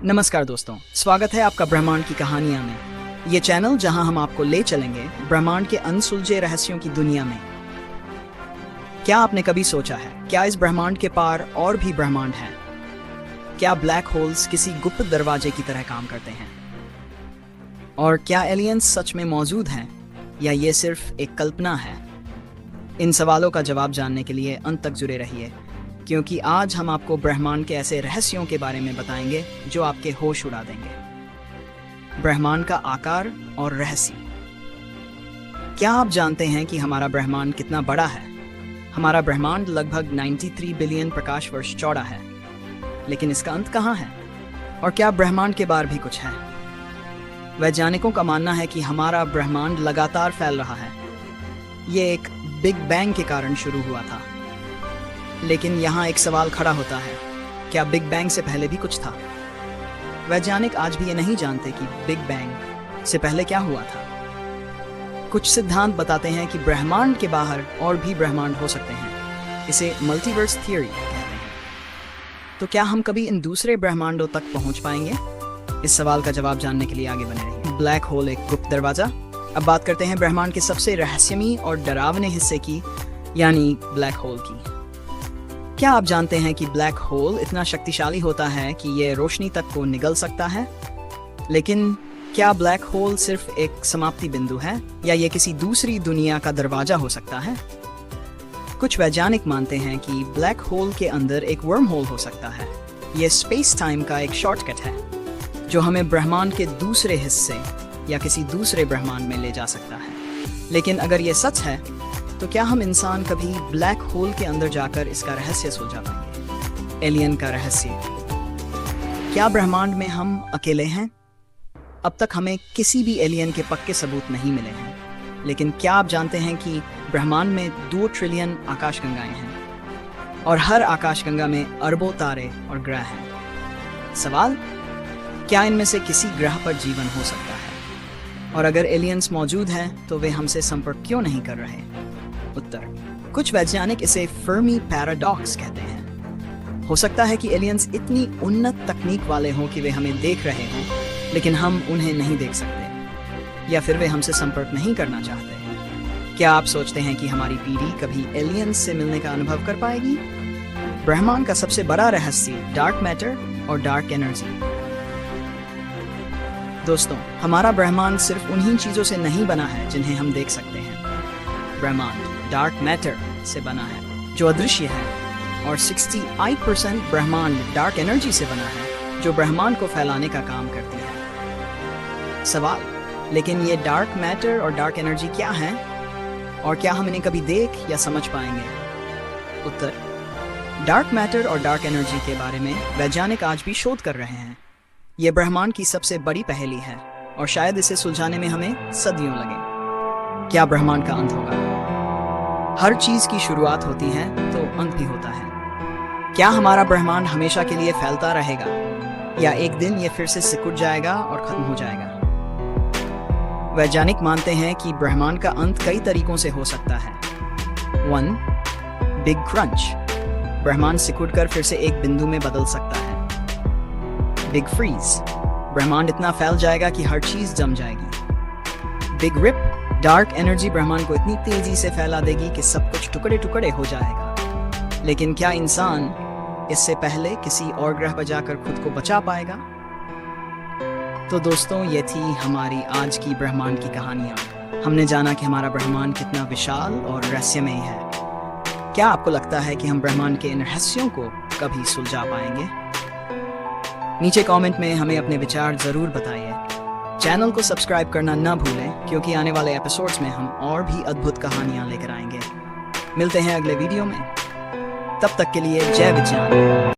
नमस्कार दोस्तों, स्वागत है आपका ब्रह्मांड की कहानियां में। ये चैनल जहां हम आपको ले चलेंगे ब्रह्मांड के अनसुलझे रहस्यों की दुनिया में। क्या आपने कभी सोचा है, क्या इस ब्रह्मांड के पार और भी ब्रह्मांड हैं? क्या ब्लैक होल्स किसी गुप्त दरवाजे की तरह काम करते हैं? और क्या एलियंस सच में मौजूद हैं या ये सिर्फ एक कल्पना है? इन सवालों का जवाब जानने के लिए अंत तक जुड़े रहिए, क्योंकि आज हम आपको ब्रह्मांड के ऐसे रहस्यों के बारे में बताएंगे जो आपके होश उड़ा देंगे। ब्रह्मांड का आकार और रहस्य। क्या आप जानते हैं कि हमारा ब्रह्मांड कितना बड़ा है? हमारा ब्रह्मांड लगभग 93 बिलियन प्रकाश वर्ष चौड़ा है, लेकिन इसका अंत कहाँ है? और क्या ब्रह्मांड के बाहर भी कुछ है? वैज्ञानिकों का मानना है कि हमारा ब्रह्मांड लगातार फैल रहा है। ये एक बिग बैंग के कारण शुरू हुआ था। लेकिन यहाँ एक सवाल खड़ा होता है, क्या बिग बैंग से पहले भी कुछ था? वैज्ञानिक आज भी ये नहीं जानते कि बिग बैंग से पहले क्या हुआ था। कुछ सिद्धांत बताते हैं कि ब्रह्मांड के बाहर और भी ब्रह्मांड हो सकते हैं। इसे मल्टीवर्स थियरी कहते हैं। तो क्या हम कभी इन दूसरे ब्रह्मांडों तक पहुंच पाएंगे? इस सवाल का जवाब जानने के लिए आगे बने रहिए। ब्लैक होल एक गुप्त दरवाजा। अब बात करते हैं ब्रह्मांड के सबसे रहस्यमयी और डरावने हिस्से की, यानी ब्लैक होल की। क्या आप जानते हैं कि ब्लैक होल इतना शक्तिशाली होता है कि ये रोशनी तक को निगल सकता है? लेकिन क्या ब्लैक होल सिर्फ एक समाप्ति बिंदु है या ये किसी दूसरी दुनिया का दरवाजा हो सकता है? कुछ वैज्ञानिक मानते हैं कि ब्लैक होल के अंदर एक वर्म होल हो सकता है। ये स्पेस टाइम का एक शॉर्टकट है जो हमें ब्रह्मांड के दूसरे हिस्से या किसी दूसरे ब्रह्मांड में ले जा सकता है। लेकिन अगर ये सच है, तो क्या हम इंसान कभी ब्लैक होल के अंदर जाकर इसका रहस्य सुलझा पाएंगे? एलियन का रहस्य। क्या ब्रह्मांड में हम अकेले हैं? अब तक हमें किसी भी एलियन के पक्के सबूत नहीं मिले हैं। लेकिन क्या आप जानते हैं कि ब्रह्मांड में 2 ट्रिलियन आकाशगंगाएं हैं और हर आकाशगंगा में अरबों तारे और ग्रह हैं। सवाल, क्या इनमें से किसी ग्रह पर जीवन हो सकता है? और अगर एलियंस मौजूद हैं, तो वे हमसे संपर्क क्यों नहीं कर रहे? उत्तर, कुछ वैज्ञानिक इसे फर्मी पैराडॉक्स कहते हैं। हो सकता है कि एलियंस इतनी उन्नत तकनीक वाले हों कि वे हमें देख रहे हों, लेकिन हम उन्हें नहीं देख सकते, या फिर वे हमसे संपर्क नहीं करना चाहते। क्या आप सोचते हैं कि हमारी पीढ़ी कभी एलियंस से मिलने का अनुभव कर पाएगी? ब्रह्मांड का सबसे बड़ा रहस्य, डार्क मैटर और डार्क एनर्जी। दोस्तों, हमारा ब्रह्मांड सिर्फ उन्हीं चीजों से नहीं बना है जिन्हें हम देख सकते हैं। ब्रह्मांड डार्क मैटर से बना है जो अदृश्य है, और 68% ब्रह्मांड डार्क एनर्जी से बना है जो ब्रह्मांड को फैलाने का काम करती है। सवाल, लेकिन ये डार्क मैटर और डार्क एनर्जी क्या है, और क्या हम इन्हें कभी देख या समझ पाएंगे? उत्तर, डार्क मैटर और डार्क एनर्जी के बारे में वैज्ञानिक आज भी शोध कर रहे हैं। ये ब्रह्मांड की सबसे बड़ी पहेली है और शायद इसे सुलझाने में हमें सदियों लगे। क्या ब्रह्मांड का अंत होगा? हर चीज की शुरुआत होती है तो अंत भी होता है। क्या हमारा ब्रह्मांड हमेशा के लिए फैलता रहेगा या एक दिन ये फिर से सिकुड़ जाएगा और खत्म हो जाएगा? वैज्ञानिक मानते हैं कि ब्रह्मांड का अंत कई तरीकों से हो सकता है। 1. Big crunch. ब्रह्मांड सिकुड़कर फिर से एक बिंदु में बदल सकता है। Big freeze. ब्रह्मांड इतना फैल जाएगा कि हर चीज जम जाएगी। Big rib. डार्क एनर्जी ब्रह्मांड को इतनी तेजी से फैला देगी कि सब कुछ टुकड़े टुकड़े हो जाएगा। लेकिन क्या इंसान इससे पहले किसी और ग्रह पर जाकर खुद को बचा पाएगा? तो दोस्तों, ये थी हमारी आज की ब्रह्मांड की कहानियां। हमने जाना कि हमारा ब्रह्मांड कितना विशाल और रहस्यमय है। क्या आपको लगता है कि हम ब्रह्मांड के इन रहस्यों को कभी सुलझा पाएंगे? नीचे कमेंट में हमें अपने विचार जरूर बताइए। चैनल को सब्सक्राइब करना ना भूलें, क्योंकि आने वाले एपिसोड्स में हम और भी अद्भुत कहानियां लेकर आएंगे। मिलते हैं अगले वीडियो में। तब तक के लिए जय विज्ञान।